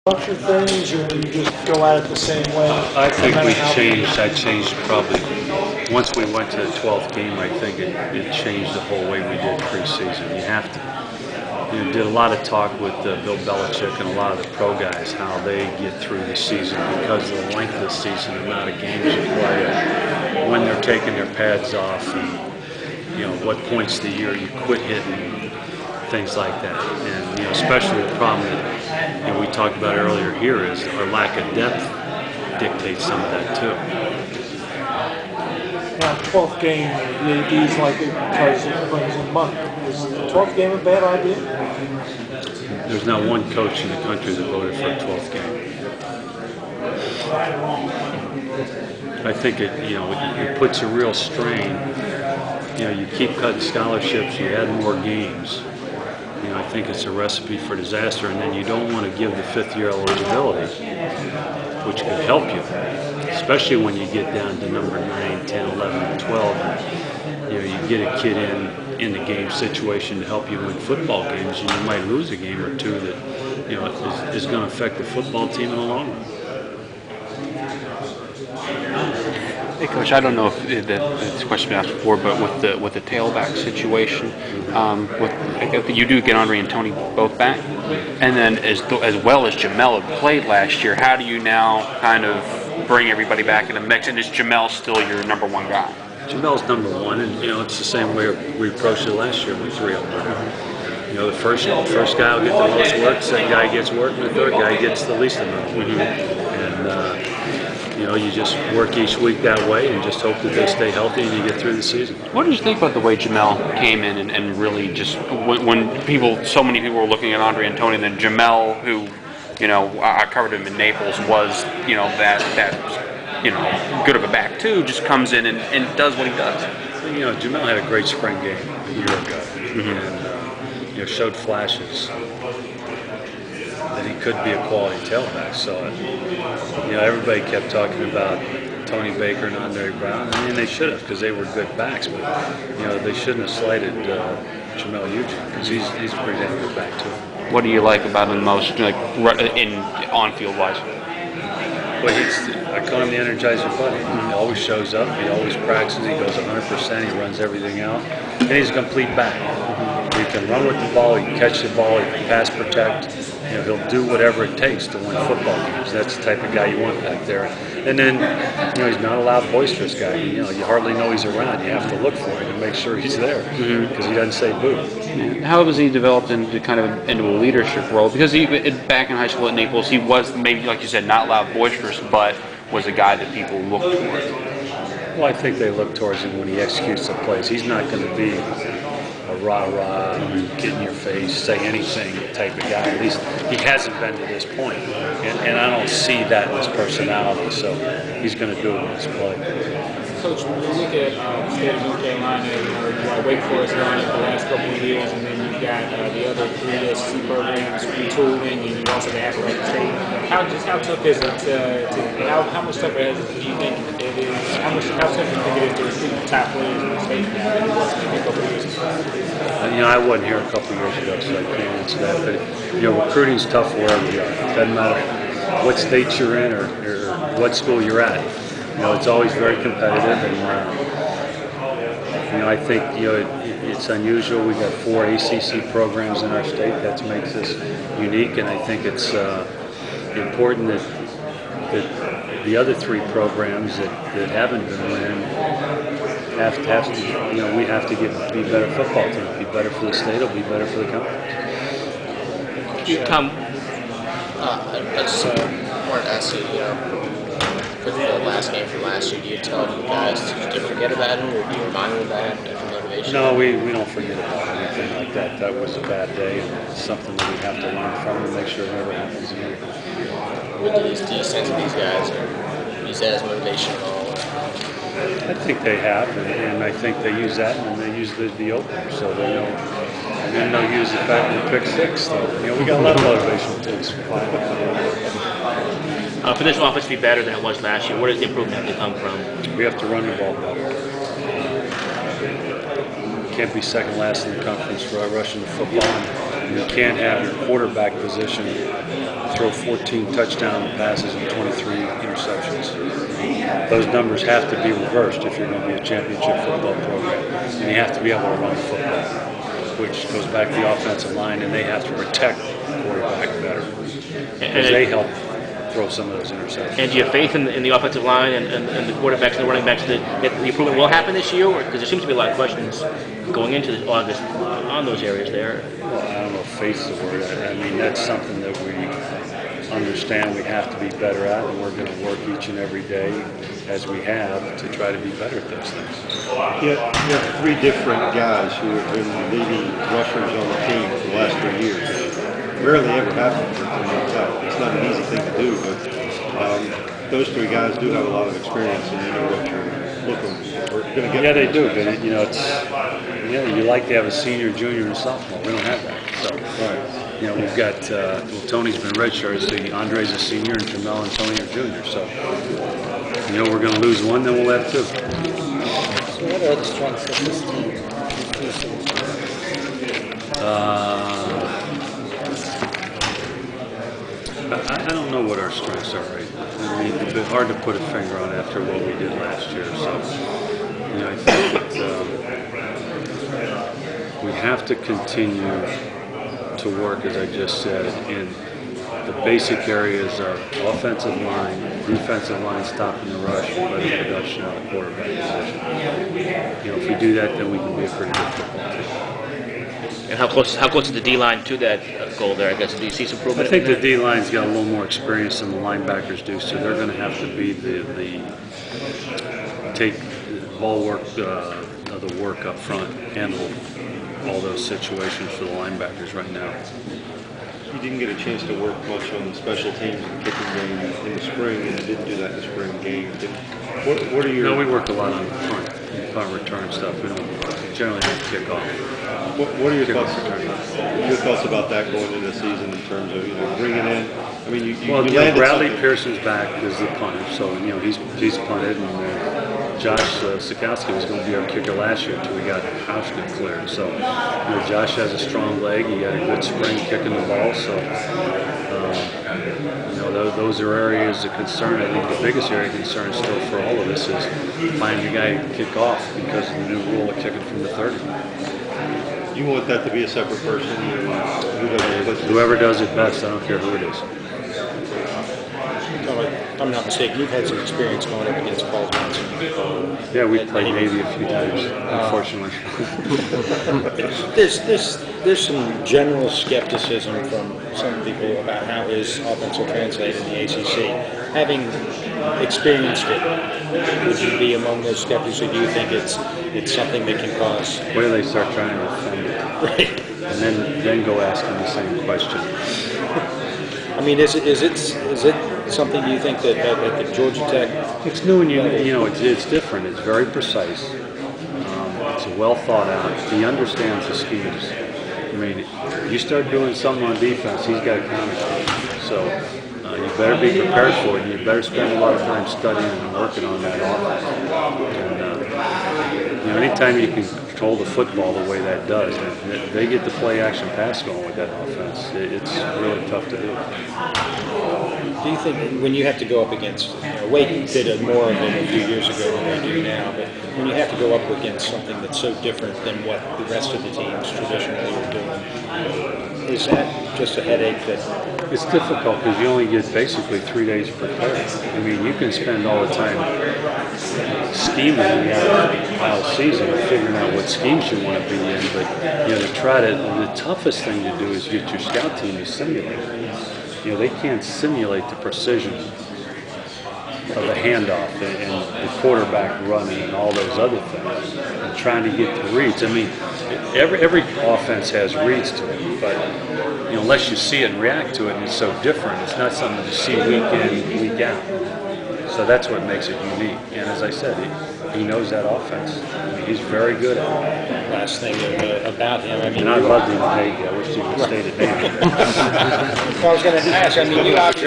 structure things, or you just go at it the same way? I think I changed probably, once we went to the 12th game, I think it changed the whole way we did preseason. You have to, did a lot of talk with Bill Belichick and a lot of the pro guys, how they get through the season because of the length of the season, the amount of games you play, and when they're taking their pads off, and what points of the year you quit hitting, things like that. And especially the problem that we talked about earlier here is our lack of depth dictates some of that too. Now, 12th game, the AD's like it because it brings in money. Is the 12th game a bad idea? There's not one coach in the country that voted for a 12th game. I think it puts a real strain. You keep cutting scholarships, you add more games. I think it's a recipe for disaster, and then you don't want to give the fifth-year eligibility, which could help you, especially when you get down to number 9, 10, 11, and 12. And, you get a kid in the game situation to help you win football games, and you might lose a game or two that is going to affect the football team in the long run. Hey, Coach, I don't know if this question been asked before, but with the tailback situation, you do get Andre and Tony both back, and then as well as Jamel had played last year, how do you now kind of bring everybody back in the mix? And is Jamel still your number one guy? Jamel's number one, and it's the same way we approached it last year with three of them. The first guy will get the most work, second guy gets work, and the third guy gets the least amount. And you just work each week that way and just hope that they stay healthy and you get through the season. What did you think about the way Jamel came in and really just, when so many people were looking at Andre and Tony, then Jamel, who, I covered him in Naples, was, that good of a back too, just comes in and does what he does. Jamel had a great spring game a year ago, and showed flashes that he could be a quality tailback. So, everybody kept talking about Tony Baker and Andre Brown. I mean, they should have, because they were good backs, but they shouldn't have slighted Jamel Eugene, because he's a pretty damn good back too. What do you like about him most, like in on-field wise? Well, I call him the Energizer Bunny. He always shows up. He always practices. He goes 100%. He runs everything out, and he's a complete back. He can run with the ball. He can catch the ball. He can pass protect. He'll do whatever it takes to win football games. That's the type of guy you want back there. And then, he's not a loud, boisterous guy. You hardly know he's around. You have to look for him to make sure he's there, because he doesn't say boo. How has he developed into a leadership role? Because back in high school at Naples, he was maybe, like you said, not loud, boisterous, but was a guy that people looked towards. Well, I think they look towards him when he executes the plays. He's not going to be a rah-rah, get in your face, say anything type of guy. At least he hasn't been to this point. And I don't see that in his personality, so he's going to do it when it's played. Coach, when you look at State of North Carolina, you got Wake Forest running the last couple of years, and then you've got the other three ACC programs retooling, and you also have Athletic State. How tough is it how much tougher do you think it is? How tough do you think it is to recruit the top players in the state now than it was a couple of years ago? I wasn't here a couple of years ago, so I can't answer that. But recruiting's tough wherever you are. It doesn't matter what state you're in or what school you're at. It's always very competitive, and I think it's unusual. We've got 4 ACC programs in our state. That makes us unique, and I think it's important that the other 3 programs that haven't been winning have to we have to be better football team. It'll be better for the state. It'll be better for the conference. Tom, I just wanted to ask you, for the last game from last year, do you tell you guys to forget about it, or do you remind them of that for motivation? No, we don't forget about anything like that. That was a bad day, and it's something that we have to learn from and make sure it never happens again. Do you sense that these guys are use that as motivation at all? I think they have, and I think they use that, and they use the opener, so they know. And then they'll use the fact that pick 6. So, we got a lot of motivation too. For this offense to be better than it was last year, where does the improvement have to come from? We have to run the ball better. Can't be second last in the conference for rushing the football. You can't have your quarterback position throw 14 touchdown passes and 23 interceptions. Those numbers have to be reversed if you're going to be a championship football program. And you have to be able to run the football, which goes back to the offensive line, and they have to protect the quarterback better. Because they help throw some of those interceptions. And do you have faith in the offensive line and the quarterbacks and the running backs that the improvement will happen this year? Because there seems to be a lot of questions going into this August on those areas there. Well, I don't know if faith's the word. I mean, that's something that we understand we have to be better at, and we're going to work each and every day as we have to try to be better at those things. You have three different guys who have been leading rushers on the team for the last 3 years. Rarely ever happens. It's not an easy thing to do, but those three guys do have a lot of experience, and you know what you're looking for. Going to get. Yeah, they do, but you know, you like to have a senior, junior, and a sophomore. We don't have that. So, Right. you know, we've got Tony's been redshirt, so Andre's a senior, and Jamel and Tony are junior. So, you know, we're going to lose one, then we'll have two. So what are the strengths of this team? I don't know what our strengths are right now. I mean, it's been hard to put a finger on after what we did last year. So, you know, I think that we have to continue to work, as I just said, in the basic areas of offensive line, defensive line, stopping the rush, and better production on the quarterback position. You know, if we do that, then we can be a pretty good football team. And how close is the D-line to that goal there, I guess? Do you see some I improvement? think the D-line's got a little more experience than the linebackers do, so they're going to have to be take bulwark of the work up front, handle all those situations for the linebackers right now. You didn't get a chance to work much on the special teams and kicking game in the spring, and didn't do that in the spring game. What are your? No, we work a lot on the punt return stuff. We don't generally have to kick off. What are your thoughts? Your thoughts about that going into the season in terms of bringing in? I mean, you landed Bradley something. Pearson's back as the punter, so he's punted, and Josh Sikowski was going to be our kicker last year until we got Hauschka cleared. So Josh has a strong leg. He got a good spring kicking the ball. So those are areas of concern. I think the biggest area of concern still for all of us is finding a guy to kick off because of the new rule of kicking from the 30. You want that to be a separate person? Whoever does it best, I don't care who it is. If I'm not mistaken, you've had some experience going up against Paul Johnson. Yeah, we played Navy a few times, unfortunately. There's some general skepticism from some people about how his offense will translate in the ACC. Having experienced it, would you be among those skeptics, or do you think it's something that can cause? Where do they start trying to defend it? Right. And then go ask them the same question. I mean, is it something you think that the Georgia Tech? It's new, and it's different. It's very precise. It's well thought out. He understands the schemes. I mean, you start doing something on defense, he's got a counter. So you better be prepared for it, and you better spend a lot of time studying and working on that offense. And anytime you can control the football the way that does, they get the play action pass going with that offense. It's really tough to do. Do you think when you have to go up against, Wake did more of it a few years ago than they do now, but when you have to go up against something that's so different than what the rest of the teams traditionally are doing, is that just a headache that? It's difficult because you only get basically 3 days to prepare. I mean, you can spend all the time scheming out season or figuring out what schemes you want to be in, but the toughest thing to do is get your scout team to simulate. They can't simulate the precision of the handoff and the quarterback running and all those other things and trying to get the reads. I mean, every offense has reads to it, but unless you see it and react to it, and it's so different, it's not something you see week in, week out. So that's what makes it unique. And as I said, he knows that offense. I mean, he's very good at it. Last thing about him, I mean, and I loved him in Hague. I wish he would have stayed at Navy. I was going to ask, I mean, you obviously